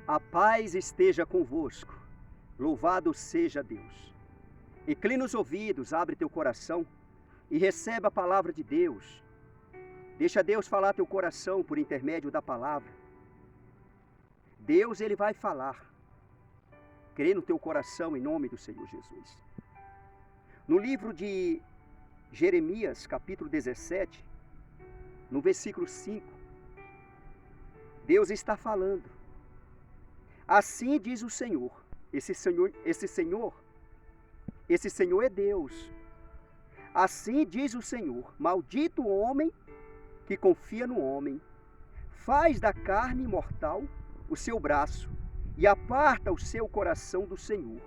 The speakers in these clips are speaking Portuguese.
A paz esteja convosco. Louvado seja Deus. Inclina os ouvidos, abre teu coração e recebe a palavra de Deus. Deixa Deus falar teu coração por intermédio da palavra. Deus, Ele vai falar. Crê no teu coração em nome do Senhor Jesus. No livro de Jeremias, capítulo 17, no versículo 5, Deus está falando. Assim diz o Senhor. Esse Senhor é Deus. Assim diz o Senhor: maldito o homem que confia no homem, faz da carne mortal o seu braço e aparta o seu coração do Senhor.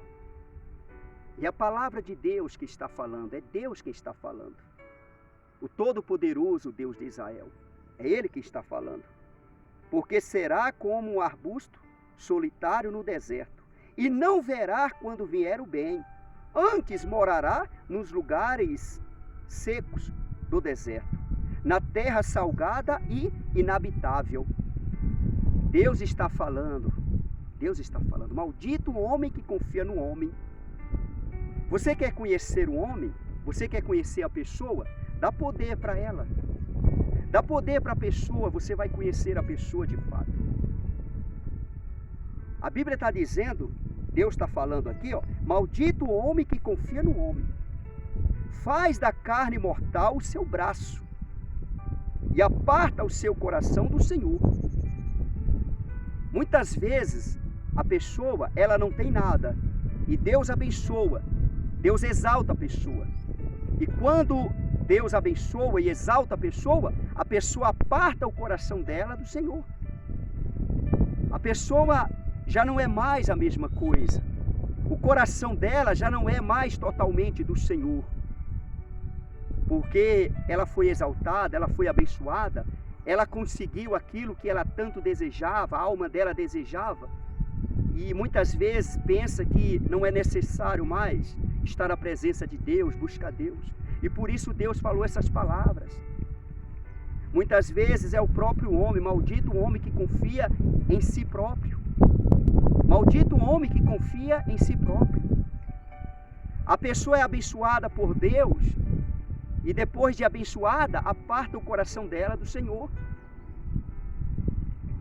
É a palavra de Deus que está falando, é Deus quem está falando. O Todo-Poderoso Deus de Israel, é Ele que está falando. Porque será como um arbusto solitário no deserto, e não verá quando vier o bem, antes morará nos lugares secos do deserto, na terra salgada e inabitável. Deus está falando, maldito o homem que confia no homem. Você quer conhecer o homem? Você quer conhecer a pessoa? Dá poder para ela. Dá poder para a pessoa, você vai conhecer a pessoa de fato. A Bíblia está dizendo, Deus está falando aqui, maldito o homem que confia no homem. Faz da carne mortal o seu braço e aparta o seu coração do Senhor. Muitas vezes a pessoa, ela não tem nada e Deus abençoa, Deus exalta a pessoa. E quando Deus abençoa e exalta a pessoa aparta o coração dela do Senhor. A pessoa já não é mais a mesma coisa. O coração dela já não é mais totalmente do Senhor. Porque ela foi exaltada, ela foi abençoada, ela conseguiu aquilo que ela tanto desejava, a alma dela desejava. E muitas vezes pensa que não é necessário mais estar na presença de Deus, buscar Deus. E por isso Deus falou essas palavras. Muitas vezes é o próprio homem, maldito o homem que confia em si próprio. Maldito o homem que confia em si próprio. A pessoa é abençoada por Deus e depois de abençoada, aparta o coração dela do Senhor.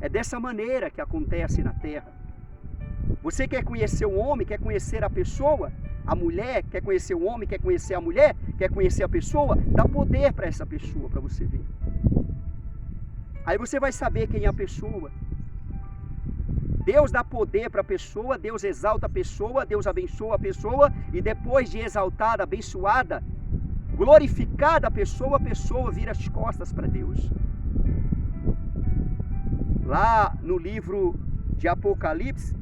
É dessa maneira que acontece na terra. Você quer conhecer o homem, quer conhecer a pessoa? A mulher, quer conhecer o homem, quer conhecer a mulher, quer conhecer a pessoa? Dá poder para essa pessoa, para você ver. Aí você vai saber quem é a pessoa. Deus dá poder para a pessoa, Deus exalta a pessoa, Deus abençoa a pessoa, e depois de exaltada, abençoada, glorificada a pessoa vira as costas para Deus. Lá no livro de Apocalipse,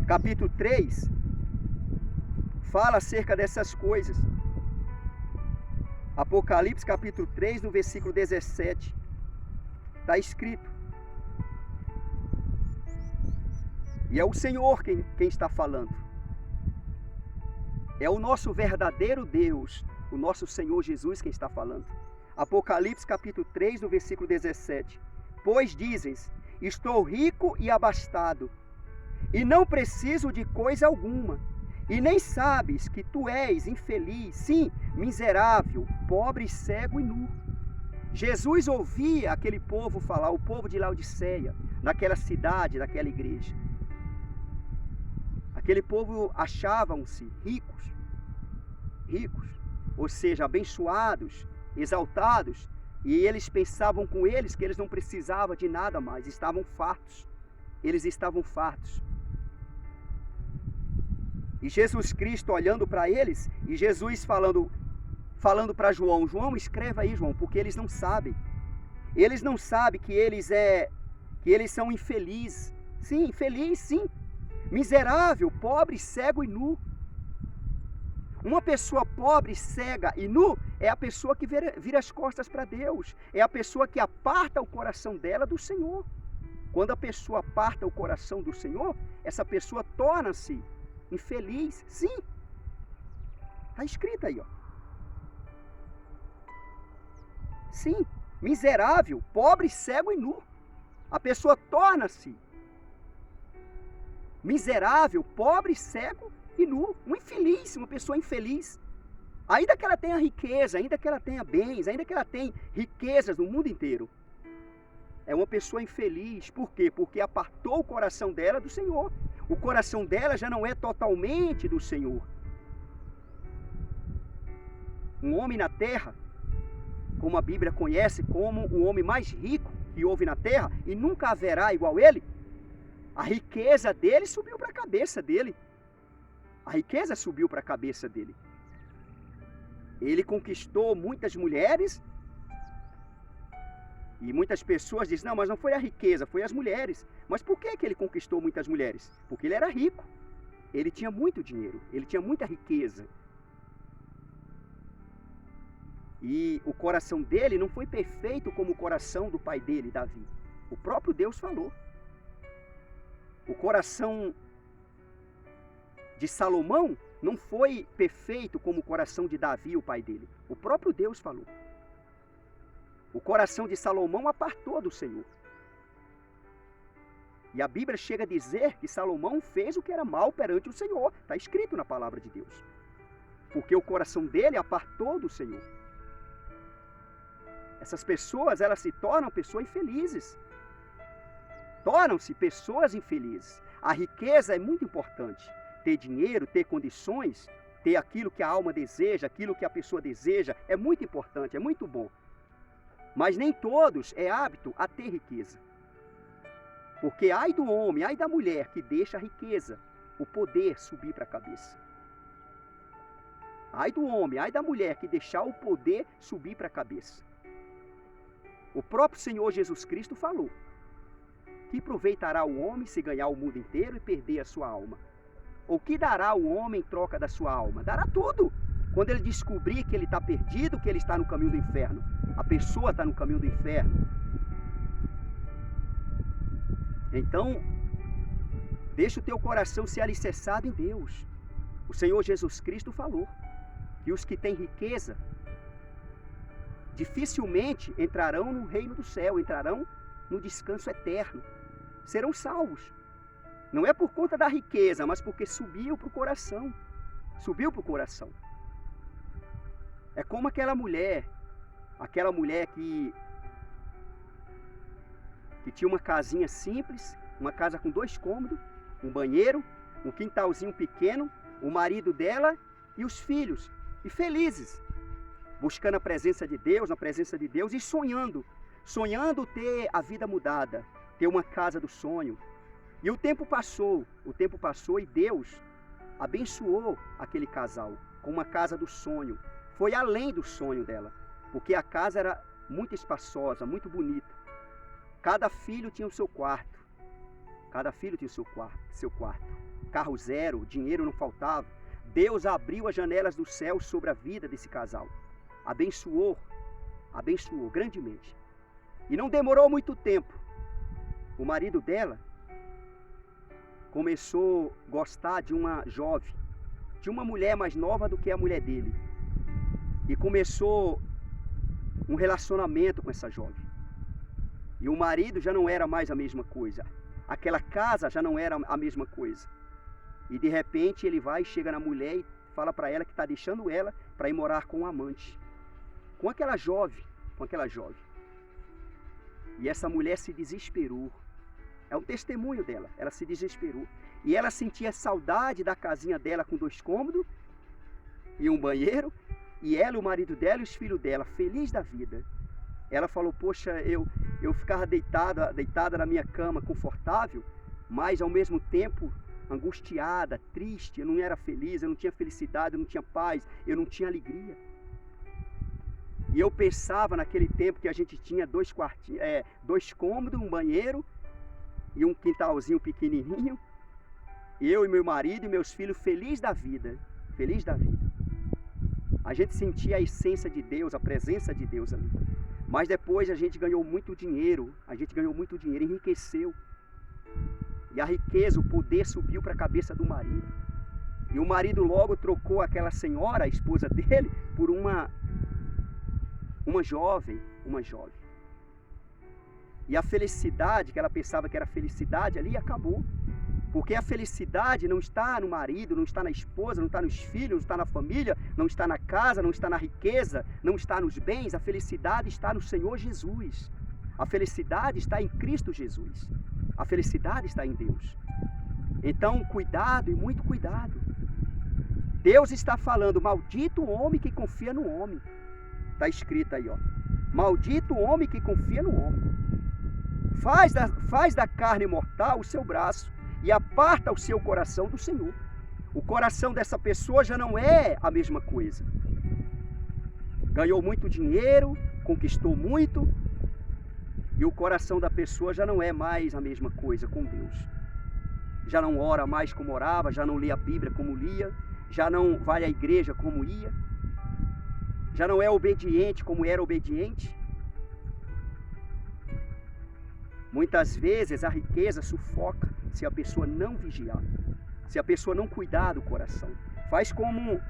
capítulo 3, fala acerca dessas coisas. Apocalipse capítulo 3, no versículo 17, está escrito. E é o Senhor quem está falando. É o nosso verdadeiro Deus, o nosso Senhor Jesus quem está falando. Apocalipse capítulo 3, no versículo 17. Pois dizes, estou rico e abastado, e não preciso de coisa alguma, e nem sabes que tu és infeliz, sim, miserável, pobre, cego e nu. Jesus ouvia aquele povo falar, o povo de Laodiceia, naquela cidade, naquela igreja. Aquele povo achavam-se ricos, ou seja, abençoados, exaltados, e eles pensavam com eles que eles não precisavam de nada mais, estavam fartos, eles estavam fartos. E Jesus Cristo olhando para eles, e Jesus falando para João, João, escreva aí, João, porque eles não sabem que eles são infelizes, sim, infeliz, sim, miserável, pobre, cego e nu. Uma pessoa pobre, cega e nu é a pessoa que vira as costas para Deus, é a pessoa que aparta o coração dela do Senhor. Quando a pessoa aparta o coração do Senhor, essa pessoa torna-se infeliz, sim. Está escrito aí, Sim, miserável, pobre, cego e nu. A pessoa torna-se miserável, pobre, cego e nu. Um infeliz, uma pessoa infeliz. Ainda que ela tenha riqueza, ainda que ela tenha bens, ainda que ela tenha riquezas no mundo inteiro, é uma pessoa infeliz. Por quê? Porque apartou o coração dela do Senhor. O coração dela já não é totalmente do Senhor. Um homem na terra, como a Bíblia conhece como o homem mais rico que houve na terra, e nunca haverá igual ele, a riqueza dele subiu para a cabeça dele. A riqueza subiu para a cabeça dele. Ele conquistou muitas mulheres, e muitas pessoas dizem, não, mas não foi a riqueza, foi as mulheres. Mas por que ele conquistou muitas mulheres? Porque ele era rico, ele tinha muito dinheiro, ele tinha muita riqueza. E o coração dele não foi perfeito como o coração do pai dele, Davi. O próprio Deus falou. O coração de Salomão não foi perfeito como o coração de Davi, o pai dele. O próprio Deus falou. O coração de Salomão apartou do Senhor. E a Bíblia chega a dizer que Salomão fez o que era mal perante o Senhor. Está escrito na palavra de Deus. Porque o coração dele apartou do Senhor. Essas pessoas, elas se tornam pessoas infelizes. Tornam-se pessoas infelizes. A riqueza é muito importante. Ter dinheiro, ter condições, ter aquilo que a alma deseja, aquilo que a pessoa deseja, é muito importante, é muito bom. Mas nem todos é apto a ter riqueza. Porque ai do homem, ai da mulher que deixa a riqueza, o poder subir para a cabeça. Ai do homem, ai da mulher que deixar o poder subir para a cabeça. O próprio Senhor Jesus Cristo falou: que aproveitará o homem se ganhar o mundo inteiro e perder a sua alma? Ou que dará o homem em troca da sua alma? Dará tudo. Quando ele descobrir que ele está perdido, que ele está no caminho do inferno. A pessoa está no caminho do inferno. Então, deixa o teu coração ser alicerçado em Deus. O Senhor Jesus Cristo falou que os que têm riqueza dificilmente entrarão no reino do céu, entrarão no descanso eterno. Serão salvos. Não é por conta da riqueza, mas porque subiu para o coração. Subiu para o coração. É como aquela mulher que tinha uma casinha simples, uma casa com 2 cômodos, um banheiro, um quintalzinho pequeno, o marido dela e os filhos, e felizes, buscando a presença de Deus, na presença de Deus, e sonhando ter a vida mudada, ter uma casa do sonho. E o tempo passou e Deus abençoou aquele casal com uma casa do sonho. Foi além do sonho dela, porque a casa era muito espaçosa, muito bonita. Cada filho tinha o seu quarto. Seu quarto. Carro zero, dinheiro não faltava. Deus abriu as janelas do céu sobre a vida desse casal. Abençoou grandemente. E não demorou muito tempo. O marido dela começou a gostar de uma jovem, de uma mulher mais nova do que a mulher dele. E começou um relacionamento com essa jovem. E o marido já não era mais a mesma coisa. Aquela casa já não era a mesma coisa. E de repente ele vai, chega na mulher e fala para ela que está deixando ela para ir morar com o amante. Com aquela jovem. E essa mulher se desesperou. É um testemunho dela. Ela se desesperou. E ela sentia saudade da casinha dela com 2 cômodos e um banheiro. E ela, o marido dela e os filhos dela, feliz da vida. Ela falou, poxa, eu ficava deitada na minha cama, confortável, mas ao mesmo tempo angustiada, triste. Eu não era feliz, eu não tinha felicidade, eu não tinha paz, eu não tinha alegria. E eu pensava naquele tempo que a gente tinha 2 cômodos, um banheiro e um quintalzinho pequenininho. Eu e meu marido e meus filhos felizes da vida. A gente sentia a essência de Deus, a presença de Deus ali. Mas depois a gente ganhou muito dinheiro, enriqueceu. E a riqueza, o poder subiu para a cabeça do marido. E o marido logo trocou aquela senhora, a esposa dele, por uma jovem. E a felicidade, que ela pensava que era felicidade ali, acabou. Porque a felicidade não está no marido, não está na esposa, não está nos filhos, não está na família, não está na casa, não está na riqueza, não está nos bens. A felicidade está no Senhor Jesus. A felicidade está em Cristo Jesus. A felicidade está em Deus. Então, cuidado e muito cuidado. Deus está falando, maldito o homem que confia no homem. Está escrito aí, ó. Maldito o homem que confia no homem. Faz da carne mortal o seu braço e aparta o seu coração do Senhor. O coração dessa pessoa já não é a mesma coisa. Ganhou muito dinheiro, conquistou muito, e o coração da pessoa já não é mais a mesma coisa com Deus. Já não ora mais como orava, já não lê a Bíblia como lia, já não vai à igreja como ia, já não é obediente como era obediente. Muitas vezes a riqueza sufoca se a pessoa não vigiar, se a pessoa não cuidar do coração. Faz como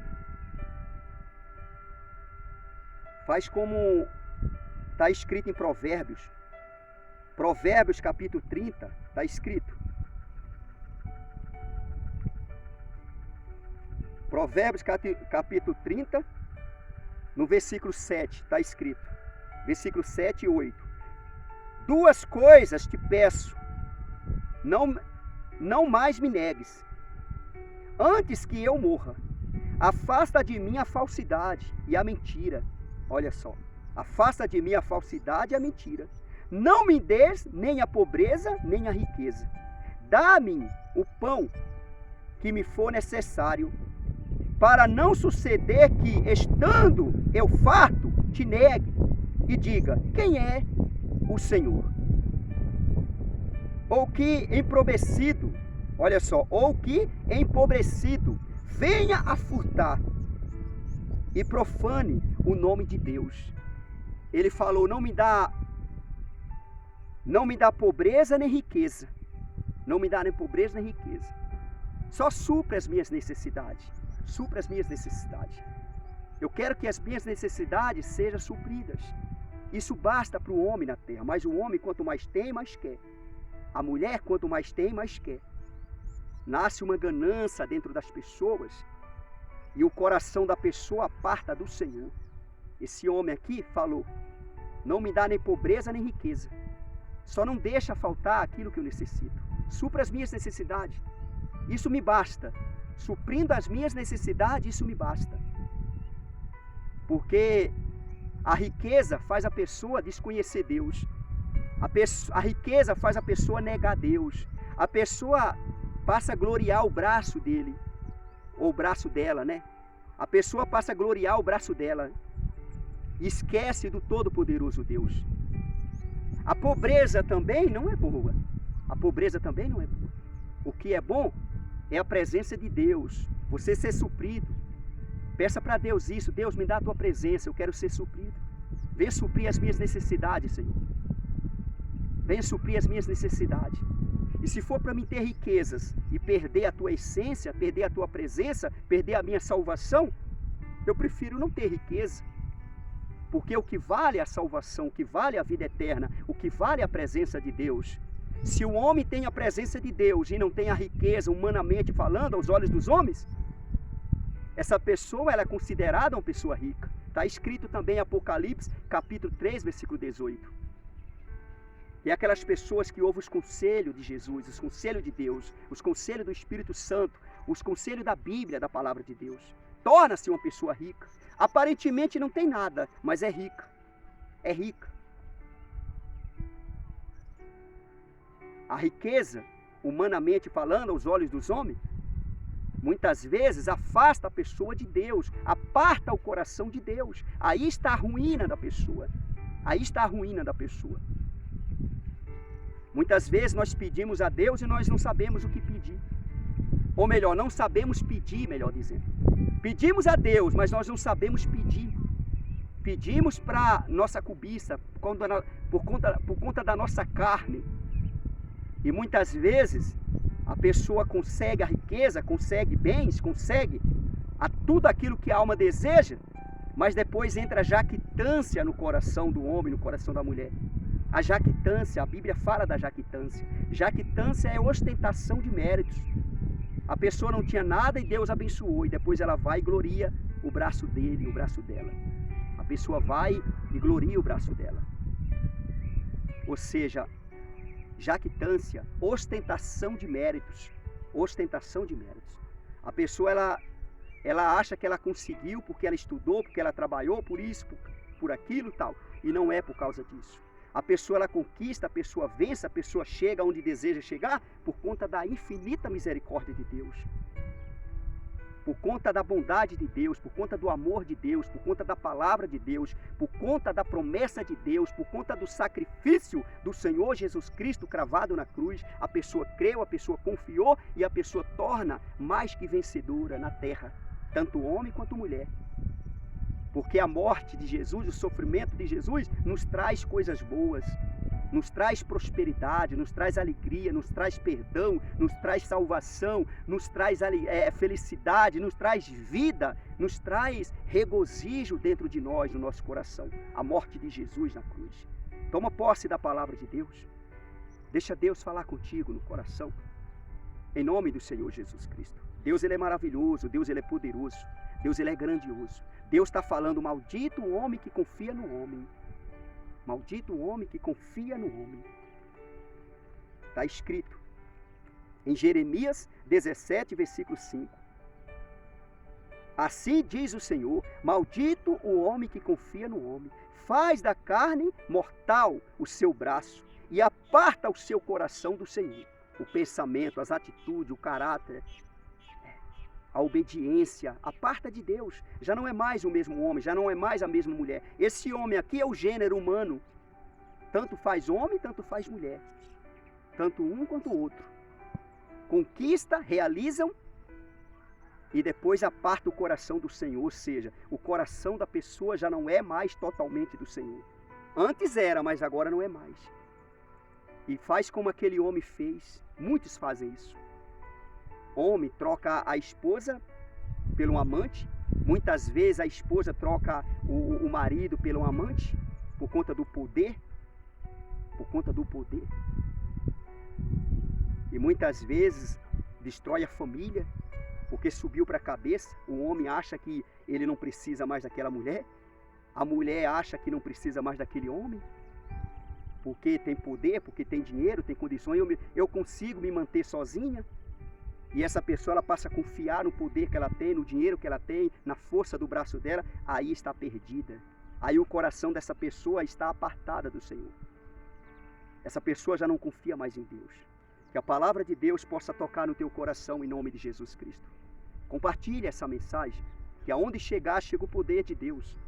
está escrito em Provérbios. Provérbios capítulo 30, está escrito. Provérbios capítulo 30, no versículo 7, está escrito. Versículo 7 e 8. Duas coisas te peço, não mais me negues. Antes que eu morra, afasta de mim a falsidade e a mentira. Olha só, afasta de mim a falsidade e a mentira. Não me des nem a pobreza, nem a riqueza. Dá-me o pão que me for necessário, para não suceder que, estando eu farto, te negue e diga, quem é o Senhor? Ou que empobrecido, olha só, ou que empobrecido venha a furtar e profane o nome de Deus. Ele falou, não me dá pobreza nem riqueza. Não me dá nem pobreza nem riqueza. Só supra as minhas necessidades. Supra as minhas necessidades. Eu quero que as minhas necessidades sejam supridas. Isso basta para o homem na terra. Mas o homem, quanto mais tem, mais quer. A mulher, quanto mais tem, mais quer. Nasce uma ganância dentro das pessoas e o coração da pessoa aparta do Senhor. Esse homem aqui falou, não me dá nem pobreza nem riqueza. Só não deixa faltar aquilo que eu necessito. Supra as minhas necessidades. Isso me basta. Suprindo as minhas necessidades, isso me basta. Porque a riqueza faz a pessoa desconhecer Deus. A riqueza faz a pessoa negar Deus. A pessoa passa a gloriar o braço dele. Ou o braço dela, né? A pessoa passa a gloriar o braço dela. E esquece do Todo-Poderoso Deus. A pobreza também não é boa. A pobreza também não é boa. O que é bom é a presença de Deus. Você ser suprido. Peça para Deus isso. Deus, me dá a tua presença. Eu quero ser suprido. Venha suprir as minhas necessidades, Senhor. Venha suprir as minhas necessidades. E se for para mim ter riquezas e perder a tua essência, perder a tua presença, perder a minha salvação, eu prefiro não ter riqueza. Porque o que vale é a salvação, o que vale é a vida eterna, o que vale é a presença de Deus. Se o homem tem a presença de Deus e não tem a riqueza, humanamente falando, aos olhos dos homens, essa pessoa ela é considerada uma pessoa rica. Está escrito também em Apocalipse, capítulo 3, versículo 18. E aquelas pessoas que ouvem os conselhos de Jesus, os conselhos de Deus, os conselhos do Espírito Santo, os conselhos da Bíblia, da Palavra de Deus, torna-se uma pessoa rica. Aparentemente não tem nada, mas é rica. É rica. A riqueza, humanamente falando, aos olhos dos homens, muitas vezes afasta a pessoa de Deus, aparta o coração de Deus. Aí está a ruína da pessoa. Aí está a ruína da pessoa. Muitas vezes nós pedimos a Deus e nós não sabemos o que pedir. Ou melhor, não sabemos pedir, melhor dizendo. Pedimos a Deus, mas nós não sabemos pedir. Pedimos para nossa cobiça, por conta da nossa carne. E muitas vezes a pessoa consegue a riqueza, consegue bens, consegue tudo aquilo que a alma deseja, mas depois entra a jactância no coração do homem, no coração da mulher. A jactância, a Bíblia fala da jactância. Jactância é ostentação de méritos. A pessoa não tinha nada e Deus abençoou, e depois ela vai e gloria o braço dele, o braço dela. A pessoa vai e gloria o braço dela. Ou seja, jactância, ostentação de méritos. Ostentação de méritos. A pessoa, ela acha que ela conseguiu porque ela estudou, porque ela trabalhou por isso, por aquilo e tal. E não é por causa disso. A pessoa, ela conquista, a pessoa vence, a pessoa chega onde deseja chegar por conta da infinita misericórdia de Deus. Por conta da bondade de Deus, por conta do amor de Deus, por conta da palavra de Deus, por conta da promessa de Deus, por conta do sacrifício do Senhor Jesus Cristo cravado na cruz, a pessoa creu, a pessoa confiou e a pessoa torna mais que vencedora na terra, tanto homem quanto mulher. Porque a morte de Jesus, o sofrimento de Jesus, nos traz coisas boas, nos traz prosperidade, nos traz alegria, nos traz perdão, nos traz salvação, nos traz felicidade, nos traz vida, nos traz regozijo dentro de nós, no nosso coração. A morte de Jesus na cruz. Toma posse da palavra de Deus. Deixa Deus falar contigo no coração. Em nome do Senhor Jesus Cristo. Deus, Ele é maravilhoso, Deus, Ele é poderoso, Deus, Ele é grandioso. Deus está falando, maldito o homem que confia no homem. Maldito o homem que confia no homem. Está escrito em Jeremias 17, versículo 5. Assim diz o Senhor, maldito o homem que confia no homem. Faz da carne mortal o seu braço e aparta o seu coração do Senhor. O pensamento, as atitudes, o caráter, a obediência, aparta de Deus. Já não é mais o mesmo homem, já não é mais a mesma mulher. Esse homem aqui é o gênero humano. Tanto faz homem, tanto faz mulher. Tanto um quanto o outro. Conquista, realizam e depois aparta o coração do Senhor. Ou seja, o coração da pessoa já não é mais totalmente do Senhor. Antes era, mas agora não é mais. E faz como aquele homem fez. Muitos fazem isso. Homem troca a esposa pelo amante. Muitas vezes a esposa troca o marido pelo amante por conta do poder. Por conta do poder. E muitas vezes destrói a família porque subiu para a cabeça. O homem acha que ele não precisa mais daquela mulher. A mulher acha que não precisa mais daquele homem. Porque tem poder, porque tem dinheiro, tem condições. Eu consigo me manter sozinha. E essa pessoa, ela passa a confiar no poder que ela tem, no dinheiro que ela tem, na força do braço dela. Aí está perdida. Aí o coração dessa pessoa está apartada do Senhor. Essa pessoa já não confia mais em Deus. Que a palavra de Deus possa tocar no teu coração em nome de Jesus Cristo. Compartilhe essa mensagem. Que aonde chegar, chega o poder de Deus.